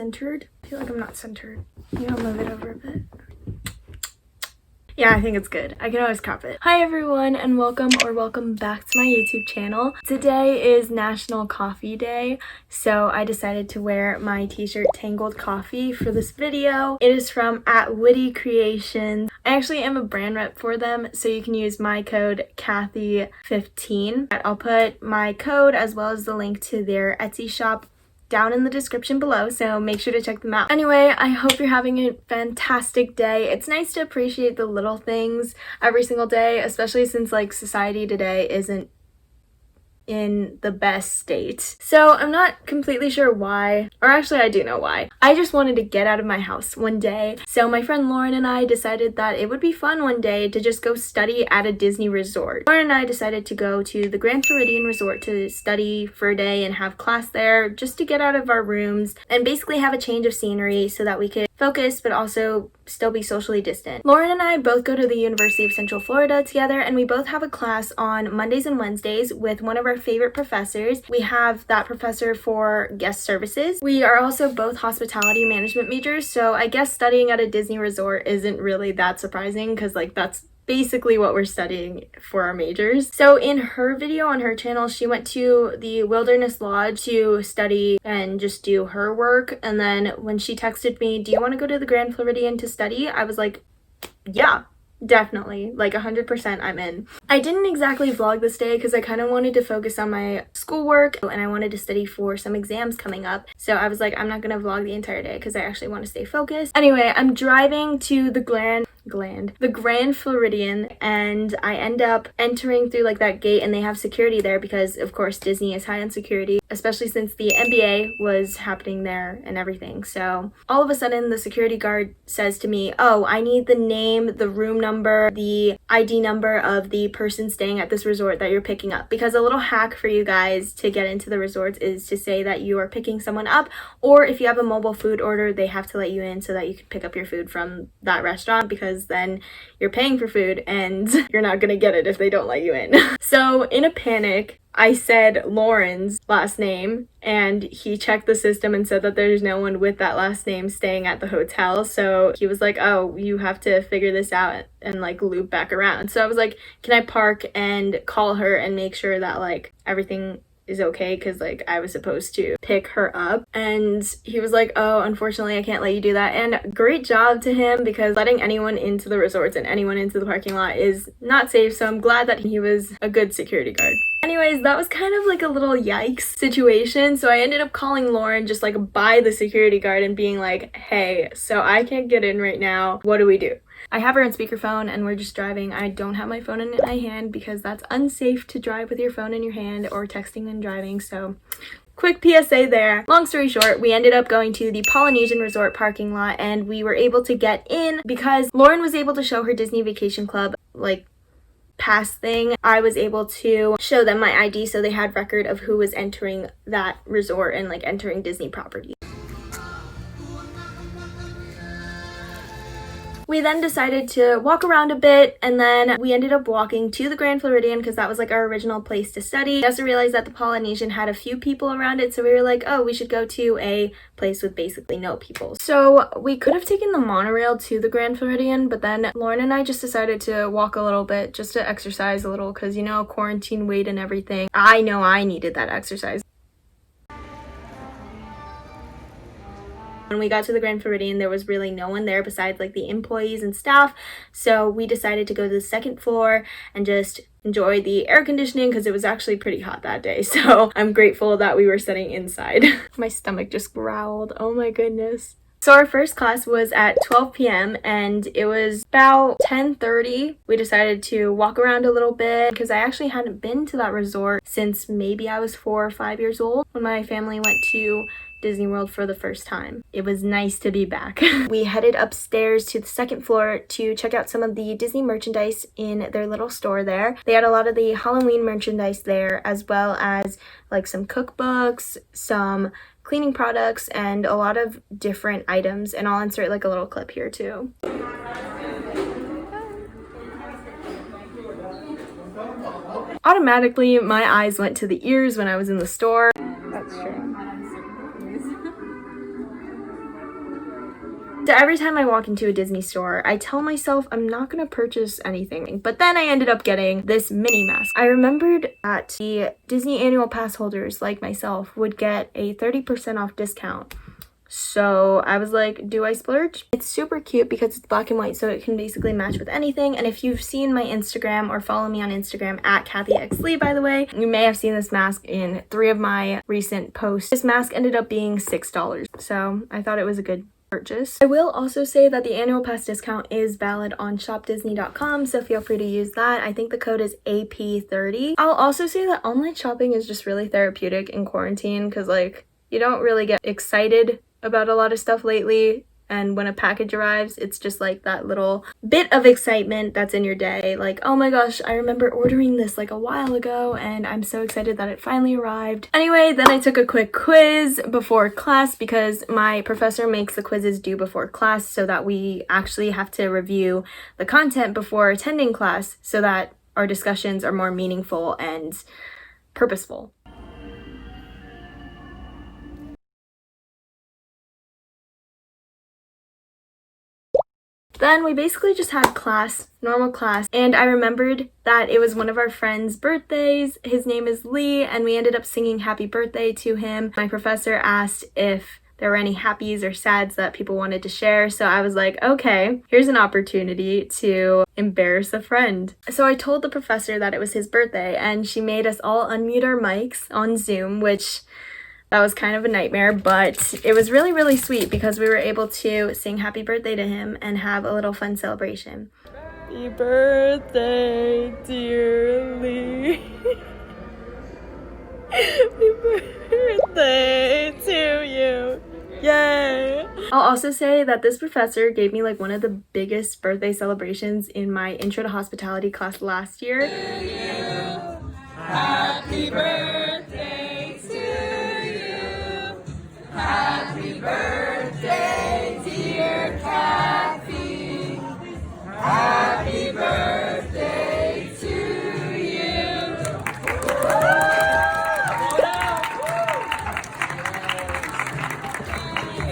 centered. I feel like I'm not centered. Maybe I'll move it over a bit. Yeah, I think it's good. I can always crop it. Hi everyone, and welcome back to my YouTube channel. Today is National Coffee Day, so I decided to wear my t-shirt Tangled Coffee for this video. It is from @Wittee-Creations. I actually am a brand rep for them, so you can use my code Kathy15. I'll put my code as well as the link to their Etsy shop down in the description below, so make sure to check them out. Anyway, I hope you're having a fantastic day. It's nice to appreciate the little things every single day, especially since like society today isn't in the best state. So I'm not completely sure why, or actually I do know why. I just wanted to get out of my house one day. So my friend Lauren and I decided that it would be fun one day to just go study at a Disney resort. Lauren and I decided to go to the Grand Floridian resort to study for a day and have class there, just to get out of our rooms and basically have a change of scenery so that we could focus but also still be socially distant. Lauren and I both go to the University of Central Florida together, and we both have a class on Mondays and Wednesdays with one of our favorite professors. We have that professor for guest services. We are also both hospitality management majors, so I guess studying at a Disney resort isn't really that surprising because like that's basically what we're studying for our majors. So in her video on her channel, she went to the Wilderness Lodge to study and just do her work. And then when she texted me, "Do you want to go to the Grand Floridian to study?" I was like, yeah, definitely, like 100% I'm in. I didn't exactly vlog this day because I kind of wanted to focus on my schoolwork and I wanted to study for some exams coming up. So I was like, I'm not gonna vlog the entire day because I actually want to stay focused. Anyway, I'm driving to the Grand Floridian, and I end up entering through like that gate, and they have security there because of course Disney is high on security, especially since the NBA was happening there and everything. So all of a sudden the security guard says to me, "Oh, I need the name, the room number, the ID number of the person staying at this resort that you're picking up." Because a little hack for you guys to get into the resorts is to say that you are picking someone up, or if you have a mobile food order, they have to let you in so that you can pick up your food from that restaurant, because then you're paying for food and you're not gonna get it if they don't let you in. So in a panic, I said Lauren's last name, and he checked the system and said that there's no one with that last name staying at the hotel. So he was like, "Oh, you have to figure this out and like loop back around." So I was like, "Can I park and call her and make sure that like everything is okay?" Because like I was supposed to pick her up. And he was like, "Oh, unfortunately I can't let you do that." And great job to him, because letting anyone into the resorts and anyone into the parking lot is not safe. So I'm glad that he was a good security guard. Anyways, that was kind of like a little yikes situation. So I ended up calling Lauren just like by the security guard and being like, "Hey, so I can't get in right now. What do we do?" I have her on speakerphone and we're just driving. I don't have my phone in my hand because that's unsafe to drive with your phone in your hand or texting and driving. So quick PSA there. Long story short, we ended up going to the Polynesian Resort parking lot, and we were able to get in because Lauren was able to show her Disney Vacation Club like pass thing. I was able to show them my ID, so they had record of who was entering that resort and like entering Disney property. We then decided to walk around a bit, and then we ended up walking to the Grand Floridian because that was like our original place to study. We also realized that the Polynesian had a few people around it, so we were like, oh, we should go to a place with basically no people. So we could have taken the monorail to the Grand Floridian, but then Lauren and I just decided to walk a little bit just to exercise a little because, you know, quarantine weight and everything. I know I needed that exercise. When we got to the Grand Floridian, there was really no one there besides like the employees and staff. So we decided to go to the second floor and just enjoy the air conditioning because it was actually pretty hot that day. So I'm grateful that we were sitting inside. My stomach just growled. Oh my goodness. So our first class was at 12 p.m. and it was about 10:30. We decided to walk around a little bit because I actually hadn't been to that resort since maybe I was 4 or 5 years old when my family went to Disney World for the first time. It was nice to be back. We headed upstairs to the second floor to check out some of the Disney merchandise in their little store there. They had a lot of the Halloween merchandise there, as well as like some cookbooks, some cleaning products, and a lot of different items. And I'll insert like a little clip here too. Automatically, my eyes went to the ears when I was in the store. That's true. So every time I walk into a Disney store, I tell myself I'm not gonna purchase anything, but then I ended up getting this mini mask. I remembered that the Disney annual pass holders like myself would get a 30% off discount. So I was like, do I splurge? It's super cute because it's black and white, so it can basically match with anything. And if you've seen my Instagram or follow me on Instagram at KathyXLee, by the way, you may have seen this mask in 3 of my recent posts. This mask ended up being $6, so I thought it was a good purchase. I will also say that the annual pass discount is valid on shopdisney.com, so feel free to use that. I think the code is AP30. I'll also say that online shopping is just really therapeutic in quarantine because, like, you don't really get excited about a lot of stuff lately, and when a package arrives, it's just like that little bit of excitement that's in your day, like, oh my gosh, I remember ordering this like a while ago and I'm so excited that it finally arrived. Anyway, then I took a quick quiz before class because my professor makes the quizzes due before class so that we actually have to review the content before attending class so that our discussions are more meaningful and purposeful. Then we basically just had class, normal class, and I remembered that it was one of our friends' birthdays. His name is Lee, and we ended up singing happy birthday to him. My professor asked if there were any happies or sads that people wanted to share, so I was like, okay, here's an opportunity to embarrass a friend. So I told the professor that it was his birthday, and she made us all unmute our mics on Zoom, which that was kind of a nightmare, but it was really, really sweet because we were able to sing happy birthday to him and have a little fun celebration. Happy birthday, dear Lee. Happy birthday to you. Yay! I'll also say that this professor gave me like one of the biggest birthday celebrations in my Intro to Hospitality class last year. To you. Happy birthday to you. Happy birthday, dear Kathy. Happy birthday to you.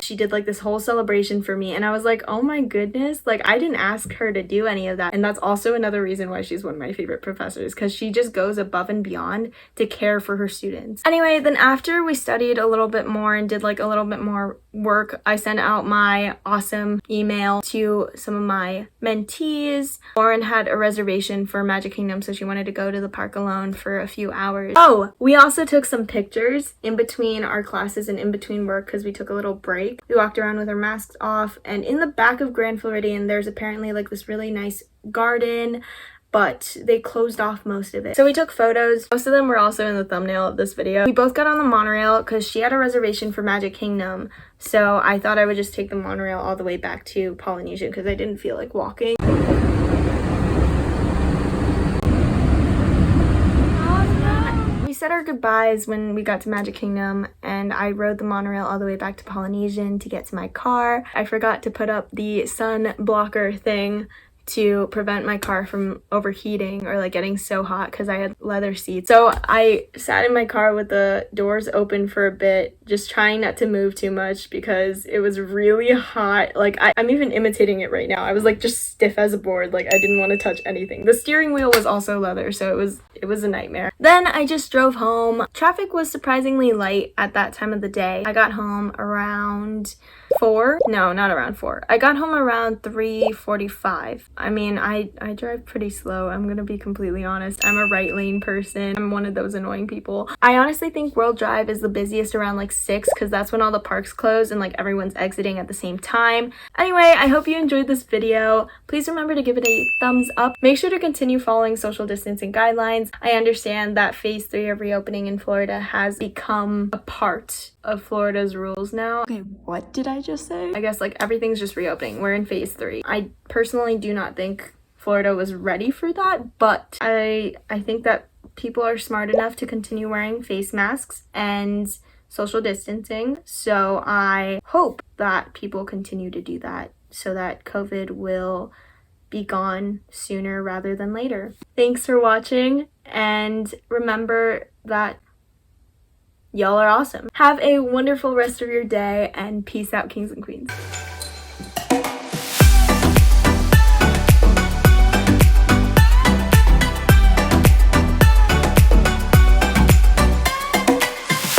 She did like this whole celebration for me and I was like, oh my goodness, like I didn't ask her to do any of that. And that's also another reason why she's one of my favorite professors, because she just goes above and beyond to care for her students. Anyway, then after we studied a little bit more and did like a little bit more work, I sent out my awesome email to some of my mentees. Lauren had a reservation for Magic Kingdom, so she wanted to go to the park alone for a few hours. Oh, we also took some pictures in between our classes and in between work because we took a little break. We walked around with our masks off, and in the back of Grand Floridian there's apparently like this really nice garden, but they closed off most of it. So we took photos. Most of them were also in the thumbnail of this video. We both got on the monorail because she had a reservation for Magic Kingdom, so I thought I would just take the monorail all the way back to Polynesian because I didn't feel like walking. We said our goodbyes when we got to Magic Kingdom, and I rode the monorail all the way back to Polynesian to get to my car. I forgot to put up the sun blocker thing to prevent my car from overheating or like getting so hot because I had leather seats. So I sat in my car with the doors open for a bit, just trying not to move too much because it was really hot. Like I'm even imitating it right now. I was like just stiff as a board. Like I didn't want to touch anything. The steering wheel was also leather, so it was a nightmare. Then I just drove home. Traffic was surprisingly light at that time of the day. I got home around 4. No, not around 4. I got home around 3:45. I mean, I drive pretty slow. I'm gonna be completely honest. I'm a right lane person. I'm one of those annoying people. I honestly think World Drive is the busiest around like 6 because that's when all the parks close and like everyone's exiting at the same time. Anyway, I hope you enjoyed this video. Please remember to give it a thumbs up. Make sure to continue following social distancing guidelines. I understand that phase 3 of reopening in Florida has become a part of Florida's rules now. Okay, what did I just say? I guess like everything's just reopening. We're in phase 3. I personally do not think Florida was ready for that, but I think that people are smart enough to continue wearing face masks and social distancing. So I hope that people continue to do that so that COVID will be gone sooner rather than later. Thanks for watching, and remember that y'all are awesome. Have a wonderful rest of your day, and peace out, kings and queens.